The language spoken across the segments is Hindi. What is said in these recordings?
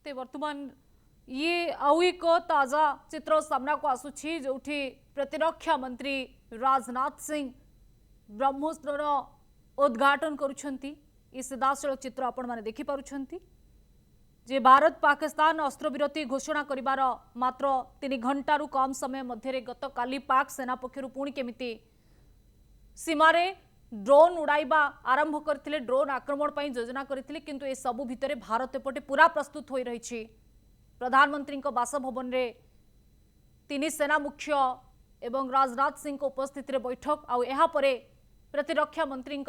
ते वर्तमान ये आउ एक ताजा चित्र सामना को आसुछि जोठी प्रतिरक्षा मंत्री राजनाथ सिंह ब्रह्मोस्त्र उद्घाटन करुछंती। ई सीधासलख चित्र आपण माने देखि पारुछंती जे भारत पाकिस्तान अस्त्र विरति घोषणा करिवार मात्र 3 घंटारू कम समय मध्य गत काली पाक सेना पक्षरु पुणी केमिति सीमारे ड्रोन उड़ाइबा आरंभ करथिले, ड्रोन आक्रमण पई योजना करथिले, किंतु ए सबु भितरे भारत एपटे पूरा प्रस्तुत होई रहिछि। प्रधानमंत्री बासभवन रे 3 सेना मुख्य एवं राजनाथ सिंह को उपस्थित रे बैठक आउ एहा परे प्रतिरक्षा मंत्री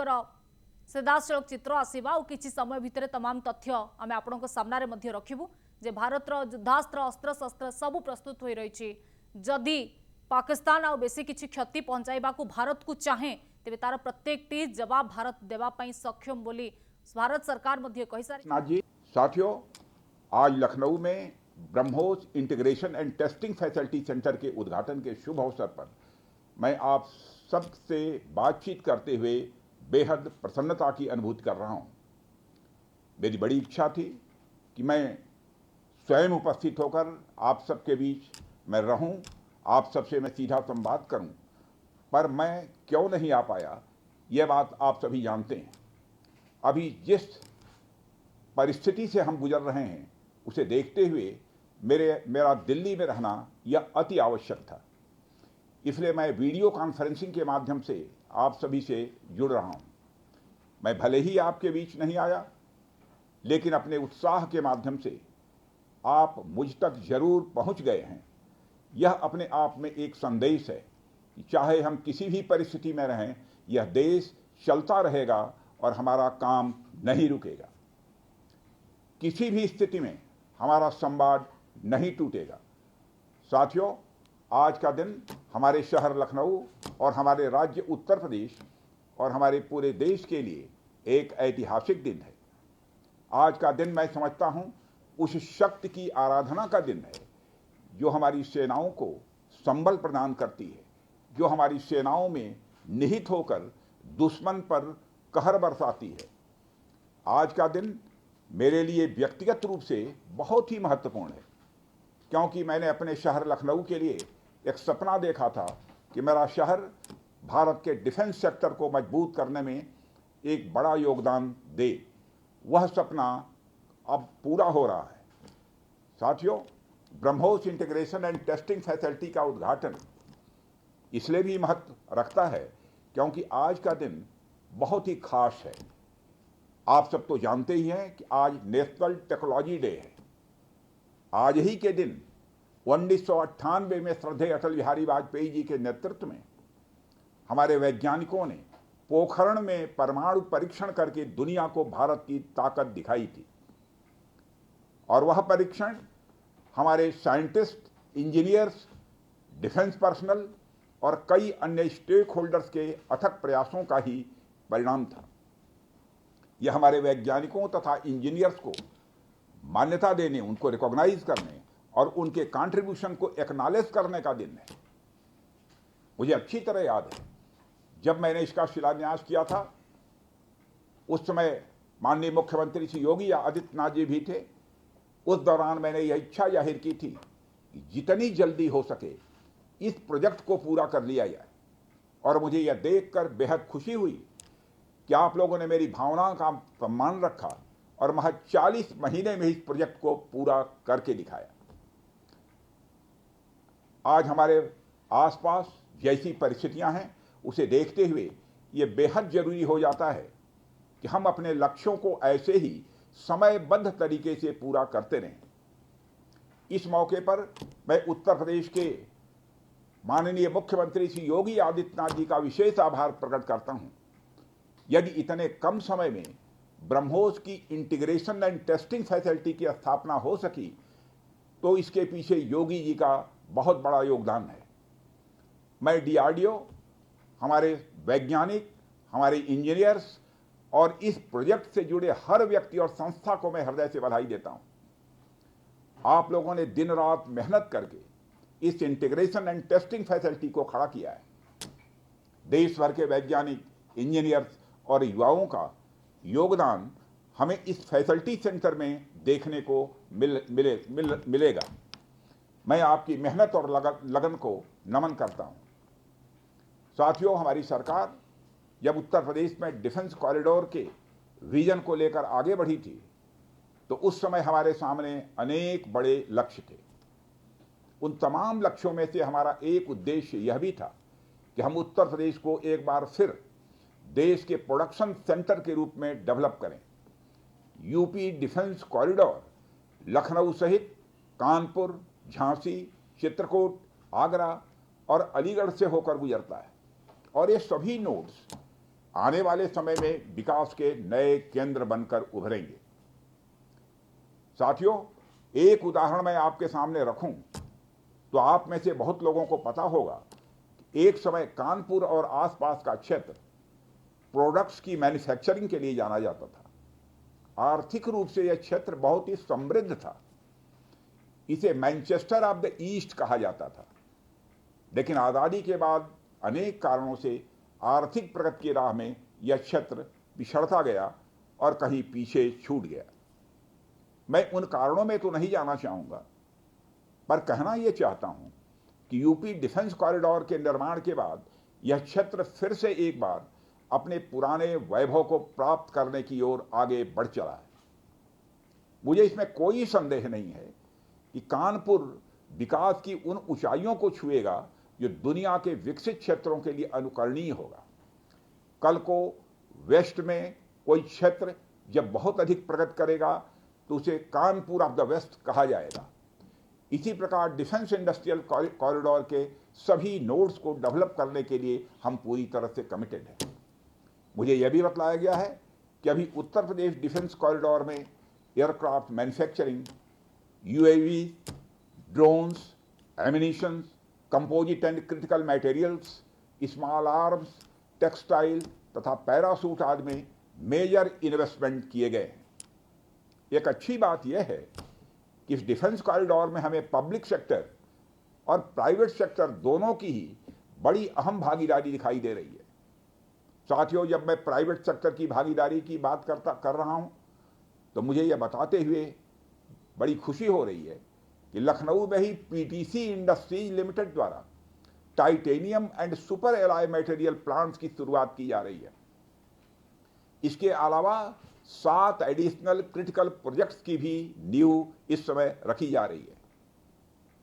सीधासलख चित्र आसीबा और किछि समय भितर तमाम तथ्य आम आपनको सामना रे मध्य रखिबु जे भारत रो युद्धास्त्र अस्त्र शस्त्र सब प्रस्तुत होई रहिछि। जदि पाकिस्तान आ बेसी किछि क्षति पहुंचाइबा को भारत को चाहे तेबे तार प्रत्येक टी जवाब भारत देवा पई सक्षम बोली भारत सरकार मध्य कहि सारी। साथियों, आज लखनऊ में BrahMos integration and testing facility centre के उद्घाटन के शुभ अवसर पर मैं आप सबसे बातचीत करते हुए बेहद प्रसन्नता की अनुभूति कर रहा हूं। मेरी बड़ी इच्छा थी कि मैं स्वयं उपस्थित होकर आप सबके बीच मैं रहूं, आप सबसे मैं सीधा संवाद करूं, पर मैं क्यों नहीं आ पाया यह बात आप सभी जानते हैं। अभी जिस परिस्थिति से हम गुजर रहे हैं उसे देखते हुए मेरा दिल्ली में रहना यह अति आवश्यक था। इसलिए मैं वीडियो कॉन्फ्रेंसिंग के माध्यम से आप सभी से जुड़ रहा हूं। मैं भले ही आपके बीच नहीं आया, लेकिन अपने उत्साह के माध्यम से आप मुझ तक जरूर पहुंच गए हैं। यह अपने आप में एक संदेश है कि चाहे हम किसी भी परिस्थिति में रहें, यह देश चलता रहेगा और हमारा काम नहीं रुकेगा। किसी भी स्थिति में हमारा संवाद नहीं टूटेगा। साथियों, आज का दिन हमारे शहर लखनऊ और हमारे राज्य उत्तर प्रदेश और हमारे पूरे देश के लिए एक ऐतिहासिक दिन है। आज का दिन मैं समझता हूं उस शक्ति की आराधना का दिन है जो हमारी सेनाओं को संबल प्रदान करती है, जो हमारी सेनाओं में निहित होकर दुश्मन पर कहर बरसाती है। आज का दिन मेरे लिए व्यक्तिगत रूप से बहुत ही महत्वपूर्ण है, क्योंकि मैंने अपने शहर लखनऊ के लिए एक सपना देखा था कि मेरा शहर भारत के डिफेंस सेक्टर को मजबूत करने में एक बड़ा योगदान दे। वह सपना अब पूरा हो रहा है। साथियों, BrahMos integration and testing facility का उद्घाटन इसलिए भी महत्व रखता है क्योंकि आज का दिन बहुत ही खास है। आप सब तो जानते ही हैं कि आज नेशनल टेक्नोलॉजी डे है। आज ही के दिन 1998 में श्रद्धेय अटल बिहारी वाजपेयी जी के नेतृत्व में हमारे वैज्ञानिकों ने पोखरण में परमाणु परीक्षण करके दुनिया को भारत की ताकत दिखाई थी। और वह परीक्षण हमारे साइंटिस्ट, इंजीनियर्स, डिफेंस पर्सनल और कई अन्य स्टेक होल्डर्स के अथक प्रयासों का ही परिणाम था। यह हमारे वैज्ञानिकों तथा इंजीनियर्स को मान्यता देने, उनको रिकॉग्नाइज करने और उनके कंट्रीब्यूशन को एक्नॉलेज करने का दिन है। मुझे अच्छी तरह याद है जब मैंने इसका शिलान्यास किया था, उस समय माननीय मुख्यमंत्री श्री योगी आदित्यनाथ जी भी थे। उस दौरान मैंने यह इच्छा जाहिर की थी कि जितनी जल्दी हो सके इस प्रोजेक्ट को पूरा कर लिया जाए। और मुझे यह देखकर बेहद खुशी हुई कि आप लोगों ने मेरी भावना का सम्मान रखा और महज 40 महीने में इस प्रोजेक्ट को पूरा करके दिखाया। आज हमारे आसपास जैसी परिस्थितियां हैं उसे देखते हुए ये बेहद जरूरी हो जाता है कि हम अपने लक्ष्यों को ऐसे ही समयबद्ध तरीके से पूरा करते रहें। इस मौके पर मैं उत्तर प्रदेश के माननीय मुख्यमंत्री श्री योगी आदित्यनाथ जी का विशेष आभार प्रकट करता हूं। यदि इतने कम समय में ब्रह्मोस की इंटीग्रेशन एंड टेस्टिंग फैसिलिटी की स्थापना हो सकी तो इसके पीछे योगी जी का बहुत बड़ा योगदान है। मैं डीआरडीओ, हमारे वैज्ञानिक, हमारे इंजीनियर्स और इस प्रोजेक्ट से जुड़े हर व्यक्ति और संस्था को मैं हृदय से बधाई देता हूं। आप लोगों ने दिन रात मेहनत करके इस इंटीग्रेशन एंड टेस्टिंग फैसिलिटी को खड़ा किया है। देश भर के वैज्ञानिक, इंजीनियर्स और युवाओं का योगदान हमें इस फैसिलिटी सेंटर में देखने को मिलेगा। मैं आपकी मेहनत और लगन को नमन करता हूं। साथियों, हमारी सरकार जब उत्तर प्रदेश में डिफेंस कॉरिडोर के विजन को लेकर आगे बढ़ी थी तो उस समय हमारे सामने अनेक बड़े लक्ष्य थे। उन तमाम लक्ष्यों में से हमारा एक उद्देश्य यह भी था कि हम उत्तर प्रदेश को एक बार फिर देश के प्रोडक्शन सेंटर के रूप में डेवलप करें। यूपी डिफेंस कॉरिडोर लखनऊ सहित कानपुर, झांसी, चित्रकूट, आगरा और अलीगढ़ से होकर गुजरता है और ये सभी नोड्स आने वाले समय में विकास के नए केंद्र बनकर उभरेंगे। साथियों, एक उदाहरण मैं आपके सामने रखूं तो आप में से बहुत लोगों को पता होगा कि एक समय कानपुर और आसपास का क्षेत्र प्रोडक्ट्स की मैन्युफैक्चरिंग के लिए जाना जाता था। आर्थिक रूप से यह क्षेत्र बहुत ही समृद्ध था। इसे मैनचेस्टर ऑफ द ईस्ट कहा जाता था। लेकिन आज़ादी के बाद अनेक कारणों से आर्थिक प्रगति की राह में यह क्षेत्र पिछड़ता गया और कहीं पीछे छूट गया। मैं उन कारणों में तो नहीं जाना चाहूँगा, पर कहना यह चाहता हूँ कि यूपी डिफेंस कॉरिडोर के निर्माण के बाद यह क्षेत्र फिर से एक बार अपने पुराने वैभव को प्राप्त करने की ओर आगे बढ़ चला है। मुझे इसमें कोई संदेह नहीं है कि कानपुर विकास की उन ऊंचाइयों को छुएगा जो दुनिया के विकसित क्षेत्रों के लिए अनुकरणीय होगा। कल को वेस्ट में कोई क्षेत्र जब बहुत अधिक प्रगति करेगा तो उसे कानपुर ऑफ द वेस्ट कहा जाएगा। इसी प्रकार डिफेंस इंडस्ट्रियल कॉरिडोर के सभी नोड्स को डेवलप करने के लिए हम पूरी तरह से कमिटेड हैं। मुझे यह भी बतलाया गया है कि अभी उत्तर प्रदेश डिफेंस कॉरिडोर में aircraft manufacturing, UAV, drones, ammunitions, composite and critical materials, small arms, textile तथा पैरासूट आदि में मेजर इन्वेस्टमेंट किए गए हैं। एक अच्छी बात यह है कि इस डिफेंस कॉरिडोर में हमें पब्लिक सेक्टर और प्राइवेट सेक्टर दोनों की ही बड़ी अहम भागीदारी दिखाई दे रही है। साथियों, जब मैं प्राइवेट सेक्टर की भागीदारी की बात कर रहा हूं तो मुझे यह बताते हुए बड़ी खुशी हो रही है कि लखनऊ में ही पीटीसी इंडस्ट्रीज लिमिटेड द्वारा titanium and super alloy material plants की शुरुआत की जा रही है। इसके अलावा 7 एडिशनल क्रिटिकल प्रोजेक्ट्स की भी नींव इस समय रखी जा रही है।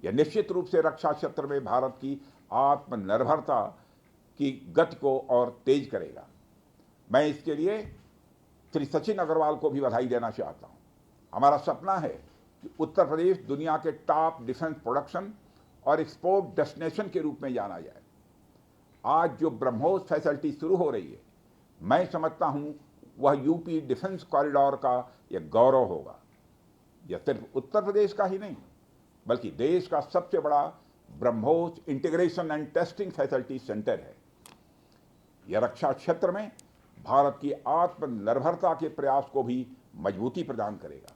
यह निश्चित रूप से रक्षा क्षेत्र में भारत की आत्मनिर्भरता की गति को और तेज करेगा। मैं इसके लिए श्री सचिन अग्रवाल को भी बधाई देना चाहता हूं। हमारा सपना है कि उत्तर प्रदेश दुनिया के टॉप डिफेंस प्रोडक्शन और एक्सपोर्ट डेस्टिनेशन के रूप में जाना जाए। आज जो ब्रह्मोस फैसिलिटी शुरू हो रही है, मैं समझता हूं वह यूपी डिफेंस कॉरिडोर का यह गौरव होगा। यह सिर्फ उत्तर प्रदेश का ही नहीं बल्कि देश का सबसे बड़ा BrahMos integration and testing facility centre है। यह रक्षा क्षेत्र में भारत की आत्मनिर्भरता के प्रयास को भी मजबूती प्रदान करेगा।